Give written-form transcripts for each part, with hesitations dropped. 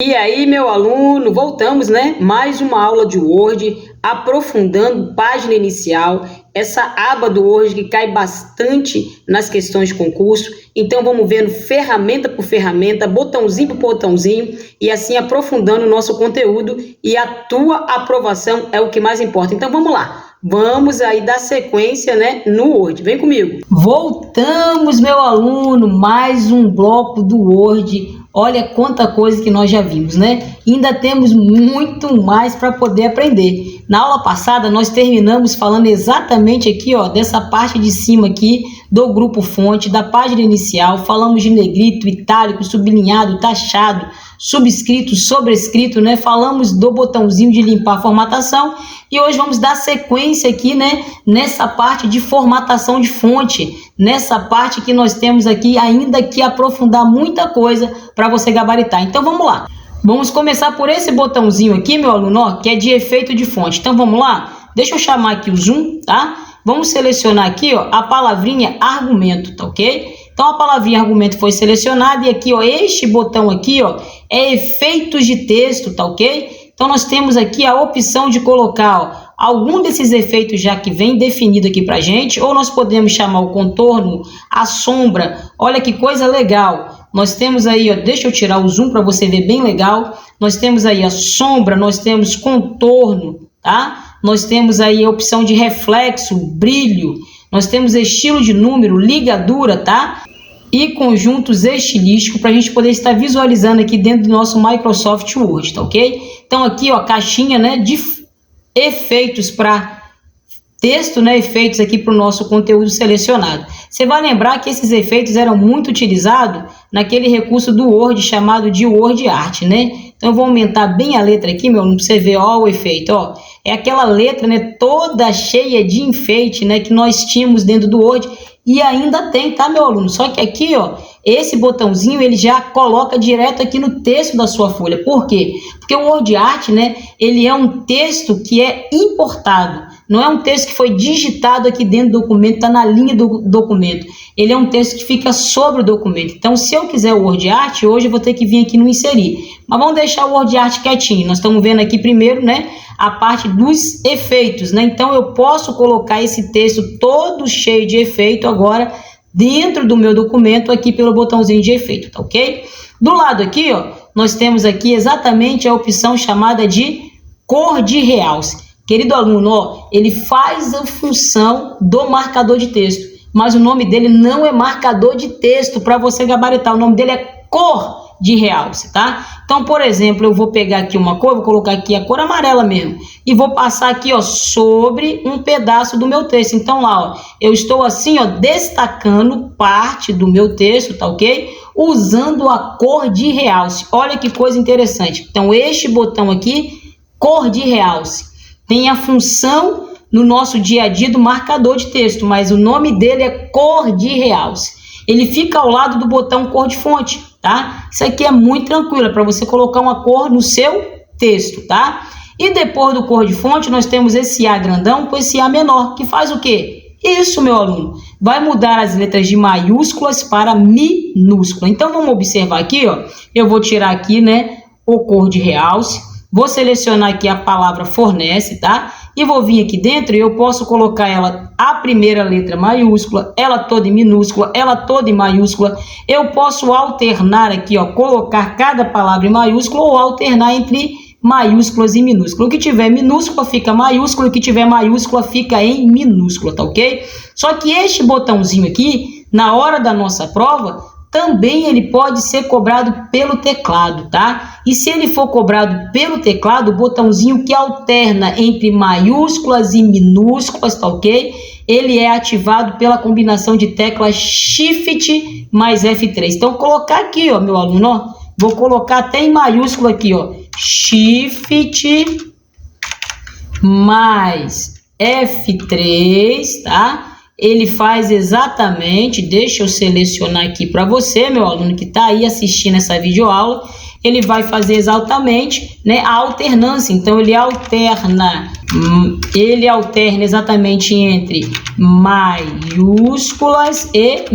E aí, meu aluno, voltamos, né? Mais uma aula de Word, aprofundando página inicial, essa aba do Word que cai bastante nas questões de concurso. Então, vamos vendo ferramenta por ferramenta, botãozinho por botãozinho, e assim aprofundando o nosso conteúdo, e a tua aprovação é o que mais importa. Então, vamos lá. Vamos aí dar sequência, né, no Word. Vem comigo. Voltamos, meu aluno, mais um bloco do Word. Olha quanta coisa que nós já vimos, né? Ainda temos muito mais para poder aprender. Na aula passada, nós terminamos falando exatamente aqui, ó, dessa parte de cima aqui do grupo fonte, da página inicial. Falamos de negrito, itálico, sublinhado, taxado, subscrito, sobrescrito, né? Falamos do botãozinho de limpar a formatação e hoje vamos dar sequência aqui, né? Nessa parte de formatação de fonte, nessa parte que nós temos aqui ainda que aprofundar muita coisa para você gabaritar. Então vamos lá. Vamos começar por esse botãozinho aqui, meu aluno, ó, que é de efeito de fonte. Então vamos lá. Deixa eu chamar aqui o zoom, tá? Vamos selecionar aqui, ó, a palavrinha argumento, tá ok? Então a palavrinha argumento foi selecionada e aqui, ó, este botão aqui, ó, é efeitos de texto, tá ok? Então nós temos aqui a opção de colocar, ó, algum desses efeitos já que vem definido aqui pra gente, ou nós podemos chamar o contorno, a sombra. Olha que coisa legal. Nós temos aí, ó, deixa eu tirar o zoom para você ver bem legal. Nós temos aí a sombra, nós temos contorno, tá? Nós temos aí a opção de reflexo, brilho. Nós temos estilo de número, ligadura, tá? E conjuntos estilísticos para a gente poder estar visualizando aqui dentro do nosso Microsoft Word, tá ok? Então aqui, ó, caixinha, né, de efeitos para texto, né, efeitos aqui para o nosso conteúdo selecionado. Você vai lembrar que esses efeitos eram muito utilizados naquele recurso do Word chamado de Word Art, né? Então eu vou aumentar bem a letra aqui, meu aluno, para você ver, ó, o efeito, ó. É aquela letra, né, toda cheia de enfeite, né, que nós tínhamos dentro do Word e ainda tem, tá, meu aluno? Só que aqui, ó, esse botãozinho ele já coloca direto aqui no texto da sua folha. Por quê? Porque o Word Art, né, ele é um texto que é importado. Não é um texto que foi digitado aqui dentro do documento, está na linha do documento. Ele é um texto que fica sobre o documento. Então, se eu quiser o Word Art, hoje eu vou ter que vir aqui no inserir. Mas vamos deixar o Word Art quietinho. Nós estamos vendo aqui primeiro, né, a parte dos efeitos, né? Então, eu posso colocar esse texto todo cheio de efeito agora dentro do meu documento aqui pelo botãozinho de efeito, tá ok? Do lado aqui, ó, nós temos aqui exatamente a opção chamada de cor de realce. Querido aluno, ó, ele faz a função do marcador de texto, mas o nome dele não é marcador de texto para você gabaritar, o nome dele é cor de realce, tá? Então, por exemplo, eu vou pegar aqui uma cor, vou colocar aqui a cor amarela mesmo, e vou passar aqui, ó, sobre um pedaço do meu texto. Então, lá, ó, eu estou assim, ó, destacando parte do meu texto, tá ok? Usando a cor de realce. Olha que coisa interessante. Então, este botão aqui, cor de realce, tem a função no nosso dia a dia do marcador de texto, mas o nome dele é cor de realce. Ele fica ao lado do botão cor de fonte, tá? Isso aqui é muito tranquilo, para você colocar uma cor no seu texto, tá? E depois do cor de fonte, nós temos esse A grandão com esse A menor, que faz o quê? Isso, meu aluno, vai mudar as letras de maiúsculas para minúscula. Então, vamos observar aqui, ó. Eu vou tirar aqui, né, o cor de realce. Vou selecionar aqui a palavra fornece, tá? E vou vir aqui dentro e eu posso colocar ela, a primeira letra maiúscula, ela toda em minúscula, ela toda em maiúscula. Eu posso alternar aqui, ó, colocar cada palavra em maiúscula ou alternar entre maiúsculas e minúsculas. O que tiver minúscula fica maiúscula, o que tiver maiúscula fica em minúscula, tá ok? Só que este botãozinho aqui, na hora da nossa prova, também ele pode ser cobrado pelo teclado, tá? E se ele for cobrado pelo teclado, o botãozinho que alterna entre maiúsculas e minúsculas, tá ok? Ele é ativado pela combinação de teclas Shift mais F3. Então, vou colocar aqui, ó, meu aluno, ó, vou colocar até em maiúsculo aqui, ó, Shift mais F3, tá? Ele faz exatamente, deixa eu selecionar aqui para você, meu aluno que está aí assistindo essa videoaula, ele vai fazer exatamente, né, a alternância. Então, ele alterna exatamente entre maiúsculas e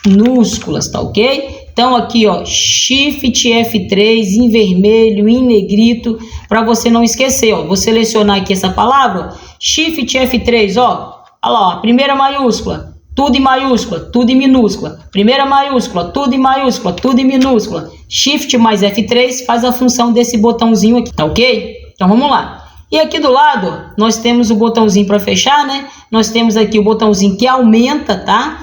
minúsculas, tá ok? Então aqui, ó, Shift F3 em vermelho, em negrito, para você não esquecer, ó. Vou selecionar aqui essa palavra, ó, Shift F3, ó. Olha lá, ó, primeira maiúscula, tudo em maiúscula, tudo em minúscula. Primeira maiúscula, tudo em maiúscula, tudo em minúscula. Shift mais F3 faz a função desse botãozinho aqui, tá ok? Então vamos lá. E aqui do lado, ó, nós temos o botãozinho para fechar, né? Nós temos aqui o botãozinho que aumenta, tá?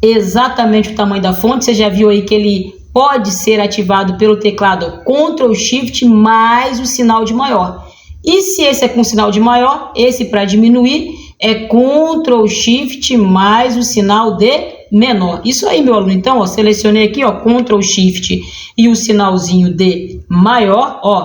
Exatamente o tamanho da fonte. Você já viu aí que ele pode ser ativado pelo teclado Ctrl Shift mais o sinal de maior. E se esse é com sinal de maior, esse para diminuir é Ctrl Shift mais o sinal de menor. Isso aí, meu aluno. Então, ó, selecionei aqui, ó, Ctrl Shift e o sinalzinho de maior, ó,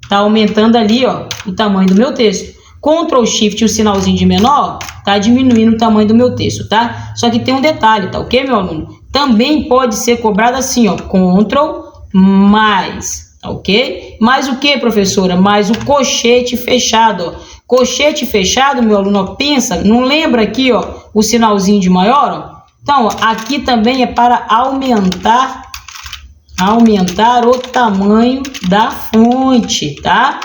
tá aumentando ali, ó, o tamanho do meu texto. Ctrl Shift e o sinalzinho de menor, tá diminuindo o tamanho do meu texto, tá? Só que tem um detalhe, tá ok, meu aluno? Também pode ser cobrado assim, ó, Ctrl mais, tá ok? Mais o que, professora? Mais o colchete fechado, ó. Colchete fechado, meu aluno, ó, pensa, não lembra aqui, ó, o sinalzinho de maior, ó? Então, ó, aqui também é para aumentar o tamanho da fonte, tá?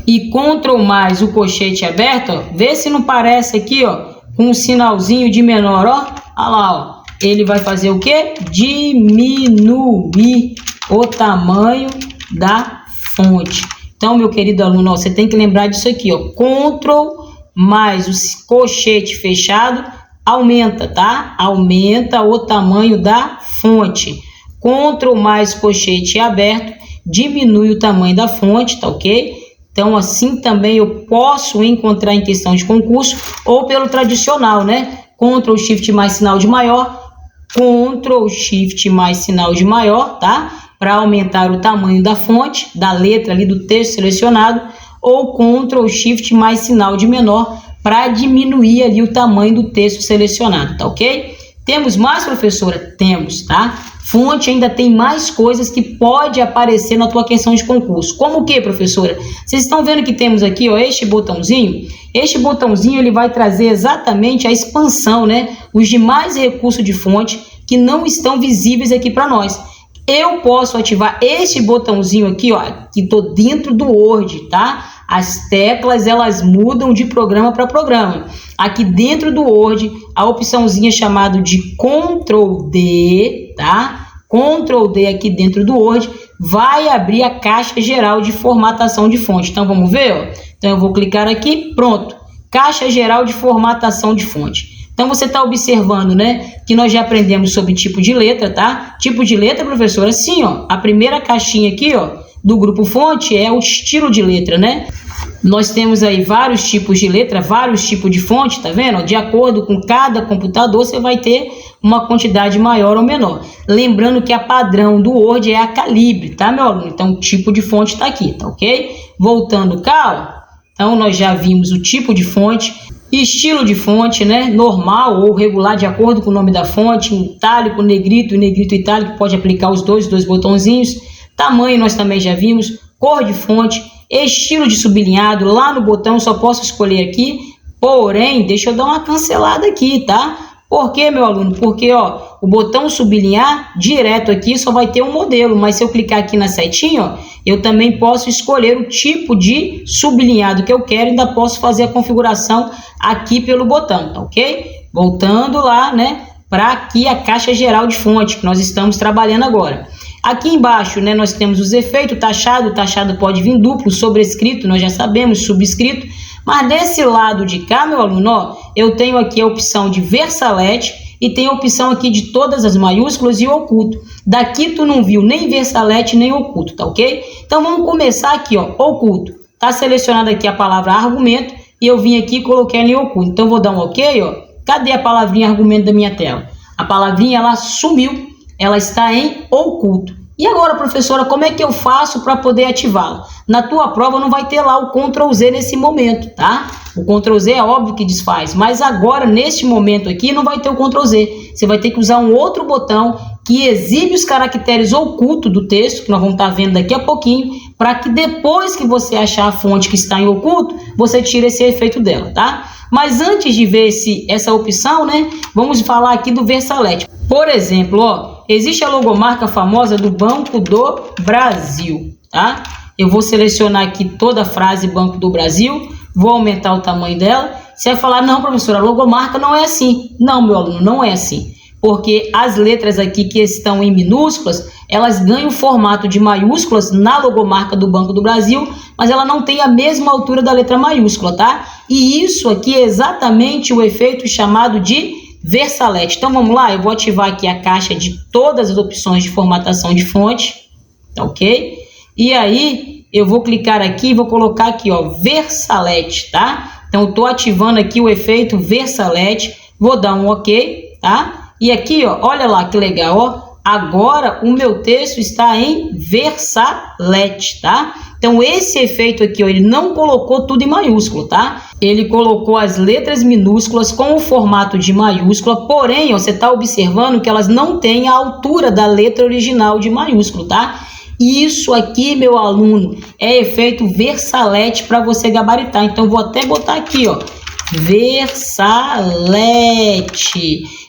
E Ctrl mais o colchete aberto, ó, vê se não parece aqui, ó, com um sinalzinho de menor, ó. Olha lá, ó. Ele vai fazer o quê? Diminuir o tamanho da fonte. Então, meu querido aluno, ó, você tem que lembrar disso aqui, ó. Ctrl mais o colchete fechado aumenta, tá? Aumenta o tamanho da fonte. Ctrl mais colchete aberto diminui o tamanho da fonte, tá ok? Então, assim também eu posso encontrar em questão de concurso ou pelo tradicional, né? Ctrl Shift mais sinal de maior, Ctrl Shift mais sinal de maior, tá? Para aumentar o tamanho da fonte, da letra ali do texto selecionado, ou Ctrl Shift mais sinal de menor para diminuir ali o tamanho do texto selecionado, tá ok? Temos mais, professora? Temos, tá? Fonte ainda tem mais coisas que pode aparecer na tua questão de concurso. Como o que, professora? Vocês estão vendo que temos aqui, ó, este botãozinho? Este botãozinho ele vai trazer exatamente a expansão, né? Os demais recursos de fonte que não estão visíveis aqui para nós. Eu posso ativar este botãozinho aqui, ó, que estou dentro do Word, tá? As teclas, elas mudam de programa para programa. Aqui dentro do Word, a opçãozinha chamada de Ctrl D, tá? Ctrl D aqui dentro do Word vai abrir a caixa geral de formatação de fonte. Então, vamos ver, ó? Então, eu vou clicar aqui, pronto. Caixa geral de formatação de fonte. Então, você está observando, né, que nós já aprendemos sobre tipo de letra, tá? Tipo de letra, professora, assim, ó, a primeira caixinha aqui, ó, do grupo fonte é o estilo de letra, né? Nós temos aí vários tipos de letra, vários tipos de fonte, tá vendo? De acordo com cada computador, você vai ter uma quantidade maior ou menor. Lembrando que a padrão do Word é a calibre, tá, meu aluno? Então, o tipo de fonte tá aqui, tá ok? Voltando cá, ó. Então, nós já vimos o tipo de fonte, estilo de fonte, né? Normal ou regular, de acordo com o nome da fonte, itálico, negrito e negrito itálico, pode aplicar os dois botãozinhos. Tamanho nós também já vimos, cor de fonte, estilo de sublinhado, lá no botão só posso escolher aqui, porém, deixa eu dar uma cancelada aqui, tá? Por quê, meu aluno? Porque, ó, o botão sublinhar direto aqui só vai ter um modelo, mas se eu clicar aqui na setinha, ó, eu também posso escolher o tipo de sublinhado que eu quero e ainda posso fazer a configuração aqui pelo botão, tá ok? Voltando lá, né, para aqui a caixa geral de fonte que nós estamos trabalhando agora. Aqui embaixo, né, nós temos os efeitos, taxado pode vir duplo, sobrescrito, nós já sabemos, subscrito, mas desse lado de cá, meu aluno, ó, eu tenho aqui a opção de Versalete e tem a opção aqui de todas as maiúsculas e oculto. Daqui tu não viu nem Versalete nem oculto, tá ok? Então vamos começar aqui, ó, oculto. Tá selecionada aqui a palavra argumento e eu vim aqui e coloquei ela em oculto. Então vou dar um ok, ó. Cadê a palavrinha argumento da minha tela? A palavrinha, ela sumiu. Ela está em oculto. E agora, professora, como é que eu faço para poder ativá-la? Na tua prova não vai ter lá o Ctrl Z nesse momento, tá? O Ctrl Z é óbvio que desfaz, mas agora, neste momento aqui, não vai ter o Ctrl Z. Você vai ter que usar um outro botão que exibe os caracteres ocultos do texto, que nós vamos estar vendo daqui a pouquinho, para que depois que você achar a fonte que está em oculto, você tire esse efeito dela, tá? Mas antes de ver essa opção, né, vamos falar aqui do Versalete. Por exemplo, ó, existe a logomarca famosa do Banco do Brasil, tá? Eu vou selecionar aqui toda a frase Banco do Brasil, vou aumentar o tamanho dela. Você vai falar, não, professora, a logomarca não é assim. Não, meu aluno, não é assim. Porque as letras aqui que estão em minúsculas, elas ganham o formato de maiúsculas na logomarca do Banco do Brasil, mas ela não tem a mesma altura da letra maiúscula, tá? E isso aqui é exatamente o efeito chamado de versalete. Então vamos lá, eu vou ativar aqui a caixa de todas as opções de formatação de fonte, tá ok? E aí eu vou clicar aqui e vou colocar aqui, ó, versalete, tá? Então eu tô ativando aqui o efeito versalete, vou dar um ok, tá? E aqui, ó, olha lá que legal, ó. Agora o meu texto está em versalete, tá? Então esse efeito aqui, ó, ele não colocou tudo em maiúsculo, tá? Ele colocou as letras minúsculas com o formato de maiúscula, porém, ó, você está observando que elas não têm a altura da letra original de maiúsculo, tá? Isso aqui, meu aluno, é efeito versalete para você gabaritar. Então vou até botar aqui, ó, versalete,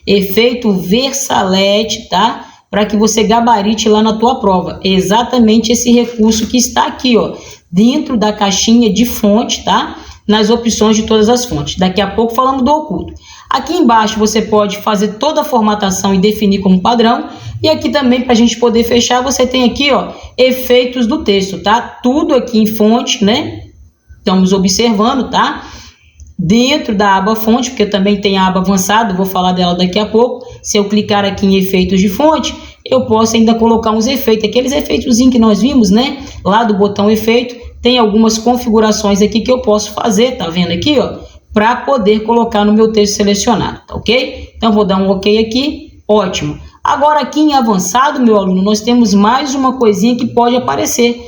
efeito versalete, tá? Para que você gabarite lá na tua prova. É exatamente esse recurso que está aqui, ó, dentro da caixinha de fonte, tá? Nas opções de todas as fontes. Daqui a pouco falamos do oculto. Aqui embaixo você pode fazer toda a formatação e definir como padrão. E aqui também, para a gente poder fechar, você tem aqui, ó, efeitos do texto, tá? Tudo aqui em fonte, né? Estamos observando, tá? Dentro da aba fonte, porque também tem a aba avançada, vou falar dela daqui a pouco. Se eu clicar aqui em efeitos de fonte, eu posso ainda colocar uns efeitos, aqueles efeitozinhos que nós vimos, né? Lá do botão efeito, tem algumas configurações aqui que eu posso fazer, tá vendo aqui, ó? Para poder colocar no meu texto selecionado, tá ok? Então, vou dar um ok aqui, ótimo. Agora, aqui em avançado, meu aluno, nós temos mais uma coisinha que pode aparecer,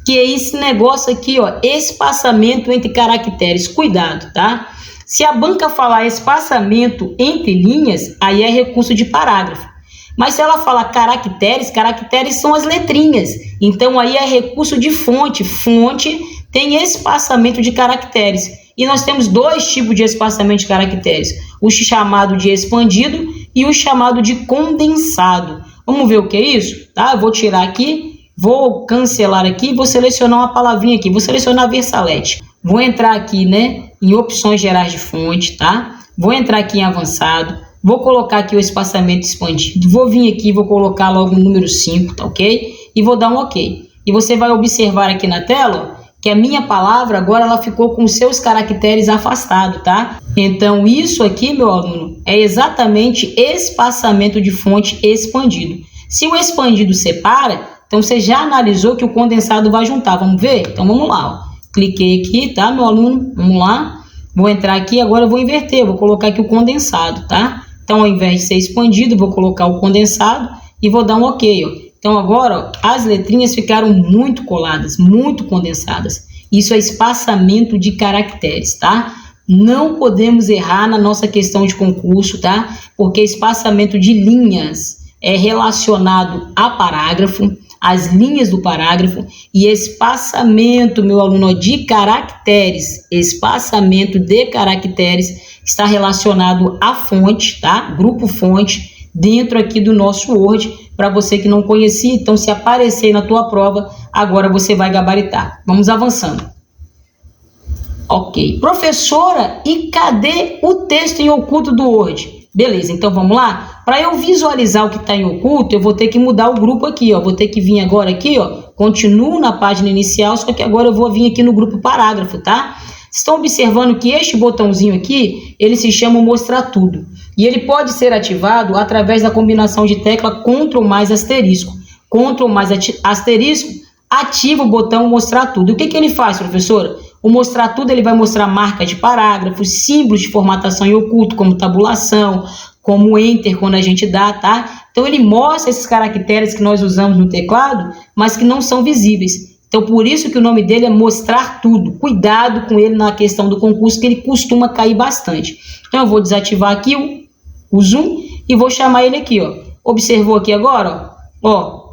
que é esse negócio aqui, ó, espaçamento entre caracteres. Cuidado, tá? Se a banca falar espaçamento entre linhas, aí é recurso de parágrafo. Mas se ela falar caracteres, caracteres são as letrinhas. Então aí é recurso de fonte. Fonte tem espaçamento de caracteres. E nós temos dois tipos de espaçamento de caracteres. O chamado de expandido e o chamado de condensado. Vamos ver o que é isso? Tá? Eu vou tirar aqui, vou cancelar aqui, vou selecionar uma palavrinha aqui. Vou selecionar versalete. Vou entrar aqui, né, em opções gerais de fonte, tá? Vou entrar aqui em avançado. Vou colocar aqui o espaçamento expandido. Vou vir aqui, vou colocar logo o número 5, tá ok? E vou dar um ok. E você vai observar aqui na tela, ó, que a minha palavra agora ela ficou com seus caracteres afastados, tá? Então isso aqui, meu aluno, é exatamente espaçamento de fonte expandido. Se o expandido separa, então você já analisou que o condensado vai juntar. Vamos ver? Então vamos lá, ó. Cliquei aqui, tá, meu aluno? Vamos lá. Vou entrar aqui, agora eu vou inverter, vou colocar aqui o condensado, tá? Então, ao invés de ser expandido, vou colocar o condensado e vou dar um ok, ó. Então, agora, ó, as letrinhas ficaram muito coladas, muito condensadas. Isso é espaçamento de caracteres, tá? Não podemos errar na nossa questão de concurso, tá? Porque espaçamento de linhas é relacionado a parágrafo, as linhas do parágrafo, e espaçamento, meu aluno, de caracteres, espaçamento de caracteres está relacionado à fonte, tá? Grupo fonte, dentro aqui do nosso Word, para você que não conhecia. Então, se aparecer na tua prova, agora você vai gabaritar. Vamos avançando. Ok. Professora, e cadê o texto em oculto do Word? Beleza, então vamos lá? Para eu visualizar o que está em oculto, eu vou ter que mudar o grupo aqui, ó. Vou ter que vir agora aqui, ó. Continuo na página inicial, só que agora eu vou vir aqui no grupo parágrafo, tá? Estão observando que este botãozinho aqui, ele se chama mostrar tudo. E ele pode ser ativado através da combinação de tecla Ctrl mais asterisco. Ctrl mais asterisco ativa o botão mostrar tudo. O que que ele faz, professora? O mostrar tudo, ele vai mostrar marca de parágrafos, símbolos de formatação em oculto, como tabulação, como enter quando a gente dá, tá? Então ele mostra esses caracteres que nós usamos no teclado, mas que não são visíveis. Então por isso que o nome dele é mostrar tudo. Cuidado com ele na questão do concurso, que ele costuma cair bastante. Então eu vou desativar aqui o zoom e vou chamar ele aqui, ó. Observou aqui agora, ó? Ó,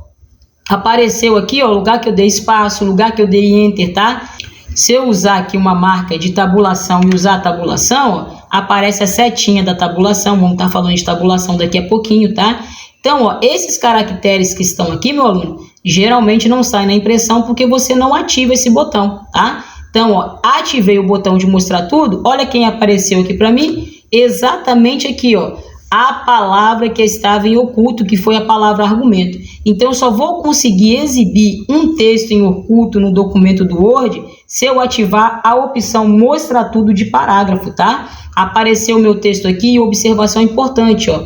apareceu aqui, ó, o lugar que eu dei espaço, o lugar que eu dei enter, tá? Se eu usar aqui uma marca de tabulação e usar a tabulação, ó, aparece a setinha da tabulação. Vamos estar falando de tabulação daqui a pouquinho, tá? Então, ó, esses caracteres que estão aqui, meu aluno, geralmente não saem na impressão porque você não ativa esse botão, tá? Então, ó, ativei o botão de mostrar tudo, olha quem apareceu aqui para mim, exatamente aqui, ó, a palavra que estava em oculto, que foi a palavra argumento. Então, eu só vou conseguir exibir um texto em oculto no documento do Word se eu ativar a opção mostrar tudo de parágrafo, tá? Apareceu o meu texto aqui e observação importante, ó.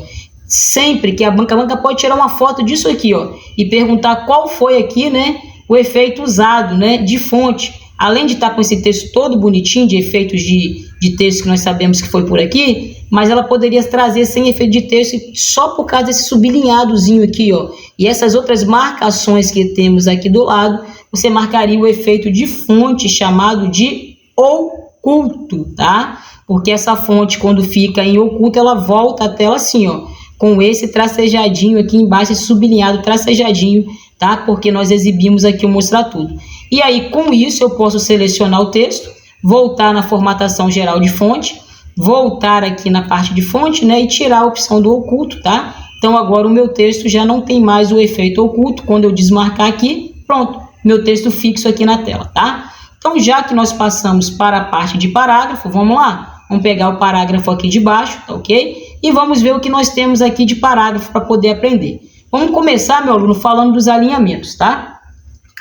Sempre que a banca pode tirar uma foto disso aqui, ó, e perguntar qual foi aqui, né, o efeito usado, né, de fonte. Além de estar com esse texto todo bonitinho, de efeitos de texto que nós sabemos que foi por aqui, mas ela poderia trazer sem efeito de texto só por causa desse sublinhadozinho aqui, ó. E essas outras marcações que temos aqui do lado, você marcaria o efeito de fonte chamado de oculto, tá? Porque essa fonte, quando fica em oculto, ela volta a tela assim, ó, com esse tracejadinho aqui embaixo, esse sublinhado tracejadinho, tá? Porque nós exibimos aqui o mostrar tudo. E aí, com isso, eu posso selecionar o texto, voltar na formatação geral de fonte, voltar aqui na parte de fonte, né, e tirar a opção do oculto, tá? Então, agora o meu texto já não tem mais o efeito oculto. Quando eu desmarcar aqui, pronto, meu texto fixo aqui na tela, tá? Então, já que nós passamos para a parte de parágrafo, vamos lá? Vamos pegar o parágrafo aqui de baixo, tá ok? E vamos ver o que nós temos aqui de parágrafo para poder aprender. Vamos começar, meu aluno, falando dos alinhamentos, tá?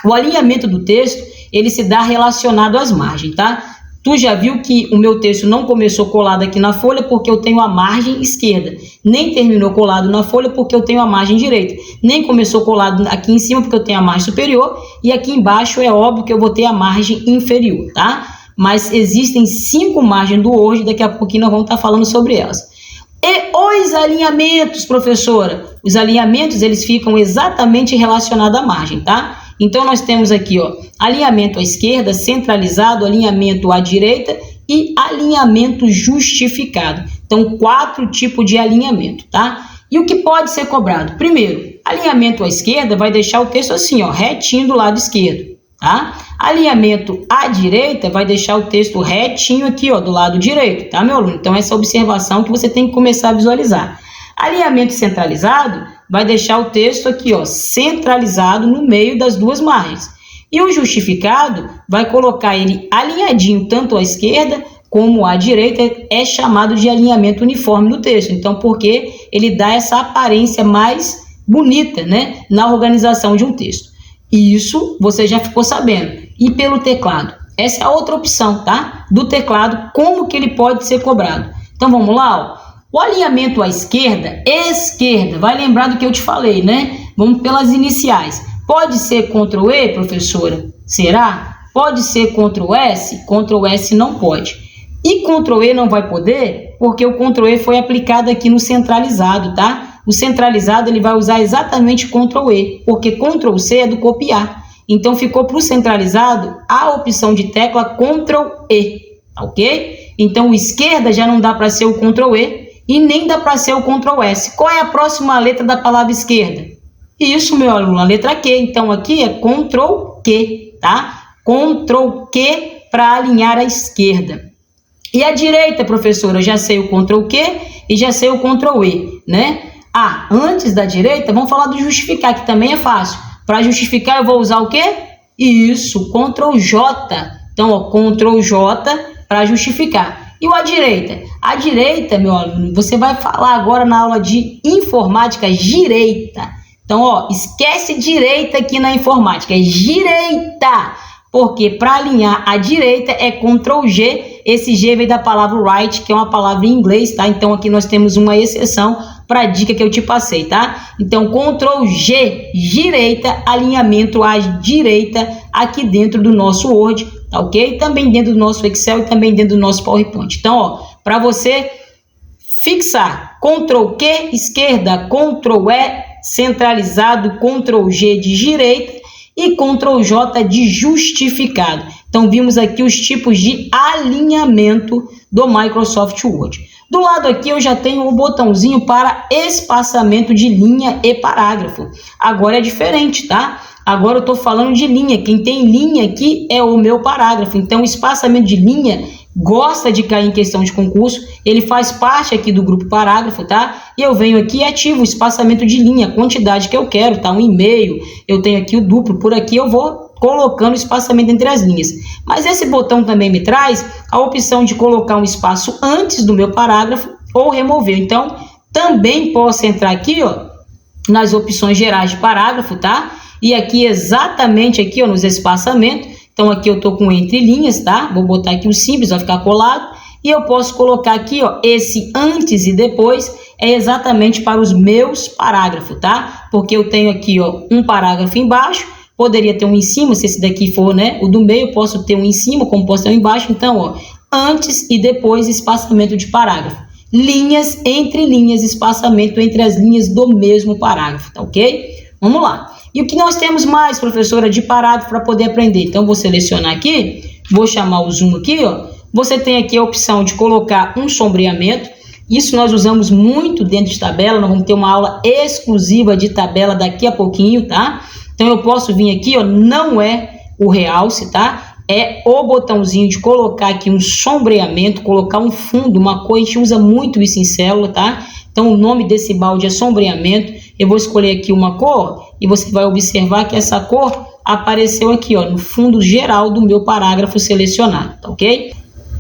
O alinhamento do texto, ele se dá relacionado às margens, tá? Tu já viu que o meu texto não começou colado aqui na folha porque eu tenho a margem esquerda, nem terminou colado na folha porque eu tenho a margem direita, nem começou colado aqui em cima porque eu tenho a margem superior, e aqui embaixo é óbvio que eu vou ter a margem inferior, tá? Mas existem 5 margens do Word, daqui a pouquinho nós vamos estar falando sobre elas. E os alinhamentos, professora? Os alinhamentos, eles ficam exatamente relacionados à margem, tá? Então, nós temos aqui, ó, alinhamento à esquerda, centralizado, alinhamento à direita e alinhamento justificado. Então, 4 tipos de alinhamento, tá? E o que pode ser cobrado? Primeiro, alinhamento à esquerda vai deixar o texto assim, ó, retinho do lado esquerdo, tá? Alinhamento à direita vai deixar o texto retinho aqui, ó, do lado direito, tá, meu aluno? Então, essa observação que você tem que começar a visualizar. Alinhamento centralizado vai deixar o texto aqui, ó, centralizado no meio das duas margens. E o justificado vai colocar ele alinhadinho tanto à esquerda como à direita, é chamado de alinhamento uniforme do texto. Então, porque ele dá essa aparência mais bonita, né, na organização de um texto. E isso você já ficou sabendo. E pelo teclado? Essa é a outra opção, tá? Do teclado, como que ele pode ser cobrado. Então, vamos lá, ó. O alinhamento à esquerda, vai lembrar do que eu te falei, né? Vamos pelas iniciais. Pode ser Ctrl E, professora? Será? Pode ser Ctrl S? Ctrl S não pode. E Ctrl E não vai poder? Porque o Ctrl E foi aplicado aqui no centralizado, tá? O centralizado, ele vai usar exatamente Ctrl E, porque Ctrl C é do copiar. Então, ficou para o centralizado a opção de tecla Ctrl E, tá ok? Então, o esquerda já não dá para ser o Ctrl E, e nem dá para ser o Ctrl S. Qual é a próxima letra da palavra esquerda? Isso, meu aluno, a letra Q. Então, aqui é Ctrl Q, tá? Ctrl Q para alinhar à esquerda. E a direita, professora, eu já sei o Ctrl Q e já sei o Ctrl E, né? Ah, antes da direita, vamos falar do justificar, que também é fácil. Para justificar, eu vou usar o quê? Isso, Ctrl J. Então, ó, Ctrl J para justificar. E a direita? A direita, meu aluno, você vai falar agora na aula de informática, direita. Então, ó, esquece direita aqui na informática, é direita. Porque para alinhar a direita é Ctrl G, esse G vem da palavra right, que é uma palavra em inglês, tá? Então, aqui nós temos uma exceção para a dica que eu te passei, tá? Então, Ctrl G, direita, alinhamento à direita aqui dentro do nosso Word, tá ok? Também dentro do nosso Excel e também dentro do nosso PowerPoint. Então, ó, para você fixar Ctrl Q, esquerda, Ctrl E, centralizado, Ctrl G de direita e Ctrl J de justificado. Então, vimos aqui os tipos de alinhamento do Microsoft Word. Do lado aqui eu já tenho o botãozinho para espaçamento de linha e parágrafo. Agora é diferente, tá? Agora eu estou falando de linha. Quem tem linha aqui é o meu parágrafo. Então, o espaçamento de linha gosta de cair em questão de concurso, ele faz parte aqui do grupo parágrafo, tá? E eu venho aqui e ativo o espaçamento de linha, a quantidade que eu quero, tá? 1,5, eu tenho aqui o duplo, por aqui eu vou colocando espaçamento entre as linhas. Mas esse botão também me traz a opção de colocar um espaço antes do meu parágrafo ou remover. Então, também posso entrar aqui, ó, nas opções gerais de parágrafo, tá? E aqui, exatamente aqui, ó, nos espaçamentos. Então, aqui eu tô com entre linhas, tá? Vou botar aqui o simples, vai ficar colado. E eu posso colocar aqui, ó, esse antes e depois é exatamente para os meus parágrafos, tá? Porque eu tenho aqui, ó, um parágrafo embaixo, poderia ter um em cima, se esse daqui for, né, o do meio, eu posso ter um em cima, como posso ter um embaixo. Então, ó, antes e depois, espaçamento de parágrafo. Linhas entre linhas, espaçamento entre as linhas do mesmo parágrafo, tá ok? Vamos lá. E o que nós temos mais, professora, de parágrafo para poder aprender? Então, vou selecionar aqui, vou chamar o zoom aqui, ó. Você tem aqui a opção de colocar um sombreamento. Isso nós usamos muito dentro de tabela, nós vamos ter uma aula exclusiva de tabela daqui a pouquinho, tá? Então, eu posso vir aqui, ó, não é o realce, tá? É o botãozinho de colocar aqui um sombreamento, colocar um fundo, uma cor, a gente usa muito isso em célula, tá? Então, o nome desse balde é sombreamento. Eu vou escolher aqui uma cor e você vai observar que essa cor apareceu aqui, ó, no fundo geral do meu parágrafo selecionado, tá ok?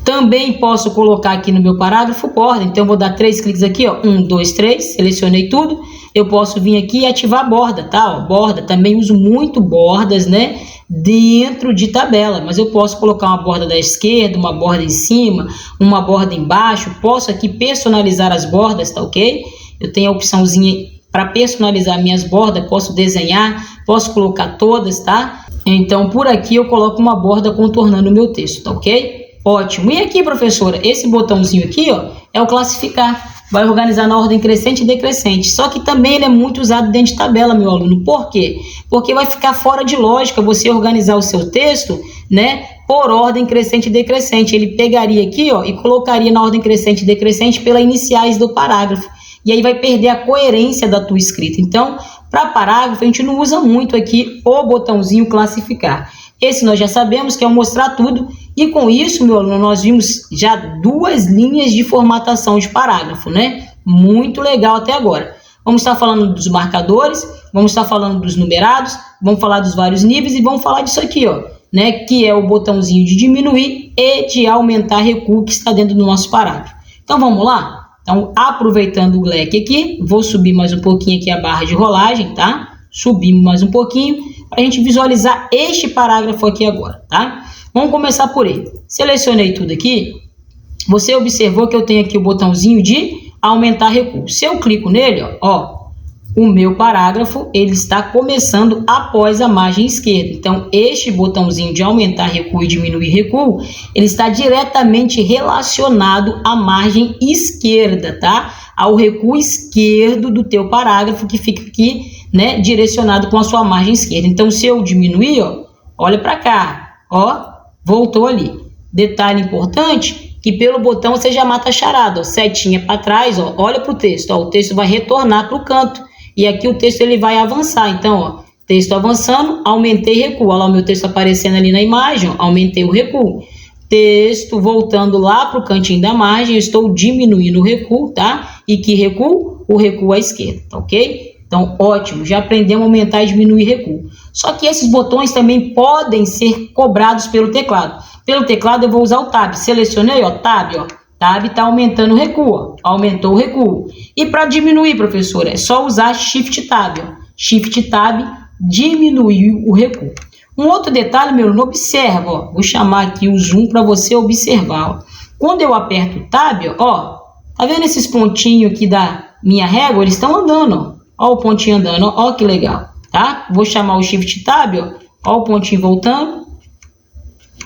Também posso colocar aqui no meu parágrafo borda, então eu vou dar 3 cliques aqui, ó, 1, 2, 3, selecionei tudo. Eu posso vir aqui e ativar a borda, tá? Ó, borda, também uso muito bordas, né, dentro de tabela, mas eu posso colocar uma borda da esquerda, uma borda em cima, uma borda embaixo, posso aqui personalizar as bordas, tá ok? Eu tenho a opçãozinha para personalizar minhas bordas, posso desenhar, posso colocar todas, tá? Então, por aqui eu coloco uma borda contornando o meu texto, tá ok? Ótimo. E aqui, professora, esse botãozinho aqui, ó, é o classificar. Vai organizar na ordem crescente e decrescente. Só que também ele é muito usado dentro de tabela, meu aluno. Por quê? Porque vai ficar fora de lógica você organizar o seu texto, né, por ordem crescente e decrescente. Ele pegaria aqui, ó, e colocaria na ordem crescente e decrescente pelas iniciais do parágrafo. E aí vai perder a coerência da tua escrita. Então, para parágrafo, a gente não usa muito aqui o botãozinho classificar. Esse nós já sabemos que é o mostrar tudo. E com isso, meu aluno, nós vimos já 2 linhas de formatação de parágrafo, né? Muito legal até agora. Vamos estar falando dos marcadores, vamos estar falando dos numerados, vamos falar dos vários níveis e vamos falar disso aqui, ó, né? Que é o botãozinho de diminuir e de aumentar recuo que está dentro do nosso parágrafo. Então, vamos lá? Então, aproveitando o leque aqui, vou subir mais um pouquinho aqui a barra de rolagem, tá? Subimos mais um pouquinho para a gente visualizar este parágrafo aqui agora, tá? Vamos começar por ele. Selecionei tudo aqui. Você observou que eu tenho aqui o botãozinho de aumentar recuo. Se eu clico nele, ó, o meu parágrafo ele está começando após a margem esquerda. Então, este botãozinho de aumentar recuo e diminuir recuo, ele está diretamente relacionado à margem esquerda, tá? Ao recuo esquerdo do teu parágrafo que fica aqui, né, direcionado com a sua margem esquerda. Então, se eu diminuir, ó, olha para cá, ó, voltou ali. Detalhe importante, que pelo botão você já mata a charada, ó, setinha para trás, ó, olha para o texto, ó, o texto vai retornar para o canto. E aqui o texto ele vai avançar. Então, ó, texto avançando, aumentei recuo. Olha lá o meu texto aparecendo ali na imagem, ó, aumentei o recuo. Texto voltando lá para o cantinho da margem, eu estou diminuindo o recuo, tá? E que recuo? O recuo à esquerda, tá ok? Então, ótimo, já aprendemos a aumentar e diminuir recuo. Só que esses botões também podem ser cobrados pelo teclado. Pelo teclado eu vou usar o Tab. Selecionei, ó, Tab, ó. Tab está aumentando o recuo, ó. Aumentou o recuo. E para diminuir, professor, é só usar Shift Tab, ó. Shift Tab, diminuir o recuo. Um outro detalhe, meu aluno, observa, ó. Vou chamar aqui o zoom para você observar, ó. Quando eu aperto o Tab, ó, tá vendo esses pontinhos aqui da minha régua? Eles estão andando, ó. Ó o pontinho andando, ó que legal, tá? Vou chamar o Shift Tab, ó o pontinho voltando.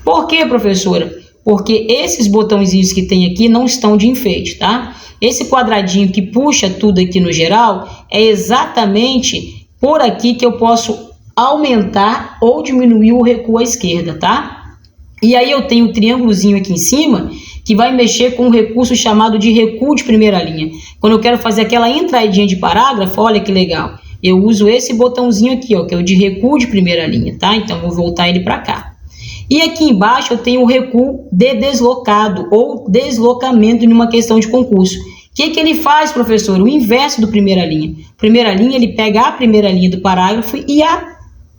Por quê, professora? Porque esses botõezinhos que tem aqui não estão de enfeite, tá? Esse quadradinho que puxa tudo aqui no geral é exatamente por aqui que eu posso aumentar ou diminuir o recuo à esquerda, tá? E aí eu tenho o triângulozinho aqui em cima que vai mexer com um recurso chamado de recuo de primeira linha. Quando eu quero fazer aquela entradinha de parágrafo, olha que legal. Eu uso esse botãozinho aqui, ó, que é o de recuo de primeira linha, tá? Então, vou voltar ele para cá. E aqui embaixo eu tenho o recuo de deslocado ou deslocamento em uma questão de concurso. O que ele faz, professor? O inverso do primeira linha. Primeira linha, ele pega a primeira linha do parágrafo e a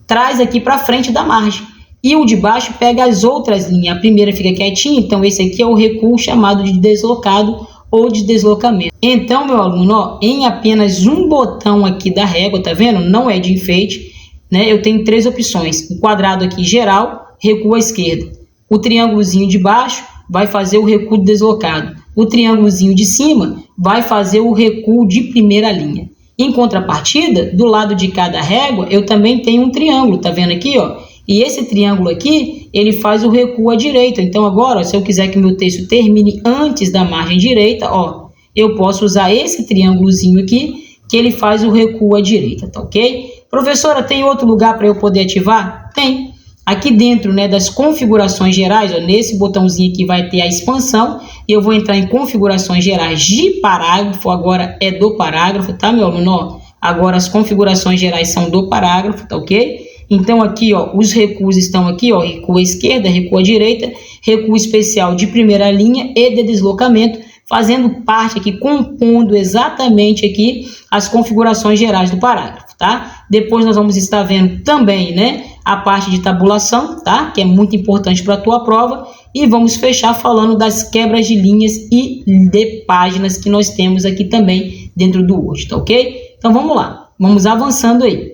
traz aqui para frente da margem. E o de baixo pega as outras linhas. A primeira fica quietinha, então esse aqui é o recuo chamado de deslocado ou de deslocamento. Então, meu aluno, ó, em apenas um botão aqui da régua, tá vendo? Não é de enfeite, né? Eu tenho 3 opções. O quadrado aqui geral, recuo à esquerda. O triângulozinho de baixo vai fazer o recuo deslocado. O triângulozinho de cima vai fazer o recuo de primeira linha. Em contrapartida, do lado de cada régua, eu também tenho um triângulo, tá vendo aqui, ó? E esse triângulo aqui, ele faz o recuo à direita. Então agora, ó, se eu quiser que meu texto termine antes da margem direita, ó, eu posso usar esse triângulozinho aqui, que ele faz o recuo à direita, tá ok? Professora, tem outro lugar para eu poder ativar? Tem. Aqui dentro, né, das configurações gerais, ó, nesse botãozinho aqui vai ter a expansão, e eu vou entrar em configurações gerais de parágrafo, agora é do parágrafo, tá, meu aluno? Ó, agora as configurações gerais são do parágrafo, tá ok? Então aqui, ó, os recuos estão aqui, ó, recuo à esquerda, recuo à direita, recuo especial de primeira linha e de deslocamento, fazendo parte aqui, compondo exatamente aqui as configurações gerais do parágrafo, tá? Depois nós vamos estar vendo também, né, a parte de tabulação, tá? Que é muito importante para a tua prova. E vamos fechar falando das quebras de linhas e de páginas que nós temos aqui também dentro do Word, tá ok? Então vamos lá, vamos avançando aí.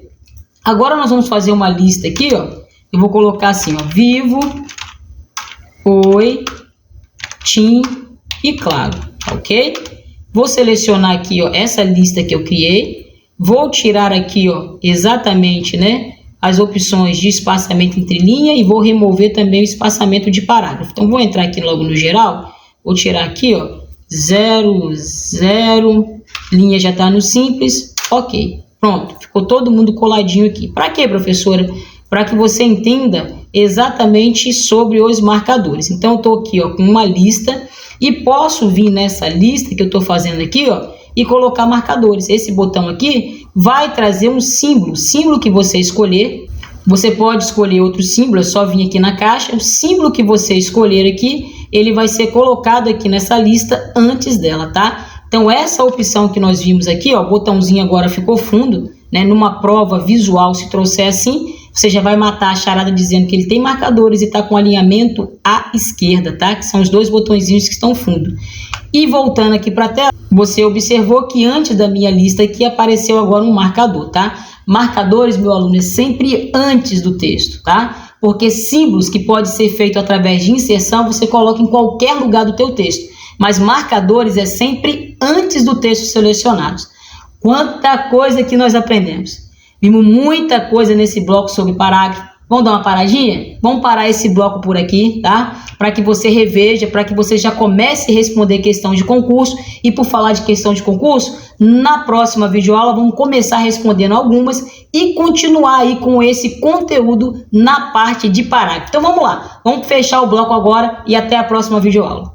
Agora nós vamos fazer uma lista aqui, ó. Eu vou colocar assim, ó, vivo, oi, tim e claro, tá ok? Vou selecionar aqui, ó, essa lista que eu criei. Vou tirar aqui, ó, exatamente, né, as opções de espaçamento entre linha e vou remover também o espaçamento de parágrafo. Então, vou entrar aqui logo no geral, vou tirar aqui, ó, 0, 0, linha já está no simples, ok. Pronto, ficou todo mundo coladinho aqui. Para quê, professora? Para que você entenda exatamente sobre os marcadores. Então, eu estou aqui, ó, com uma lista e posso vir nessa lista que eu estou fazendo aqui, ó, e colocar marcadores. Esse botão aqui vai trazer um símbolo, símbolo que você escolher. Você pode escolher outro símbolo, é só vir aqui na caixa. O símbolo que você escolher aqui, ele vai ser colocado aqui nessa lista antes dela, tá? Então, essa opção que nós vimos aqui, ó, o botãozinho agora ficou fundo, né? Numa prova visual, se trouxer assim, você já vai matar a charada dizendo que ele tem marcadores e está com alinhamento à esquerda, tá? Que são os 2 botõezinhos que estão fundo. E voltando aqui para a tela, você observou que antes da minha lista aqui apareceu agora um marcador, tá? Marcadores, meu aluno, é sempre antes do texto, tá? Porque símbolos que pode ser feito através de inserção, você coloca em qualquer lugar do teu texto. Mas marcadores é sempre antes do texto selecionado. Quanta coisa que nós aprendemos. Vimos muita coisa nesse bloco sobre parágrafo. Vamos dar uma paradinha? Vamos parar esse bloco por aqui, tá? Para que você reveja, para que você já comece a responder questão de concurso. E por falar de questão de concurso, na próxima videoaula vamos começar respondendo algumas e continuar aí com esse conteúdo na parte de parágrafo. Então vamos lá, vamos fechar o bloco agora e até a próxima videoaula.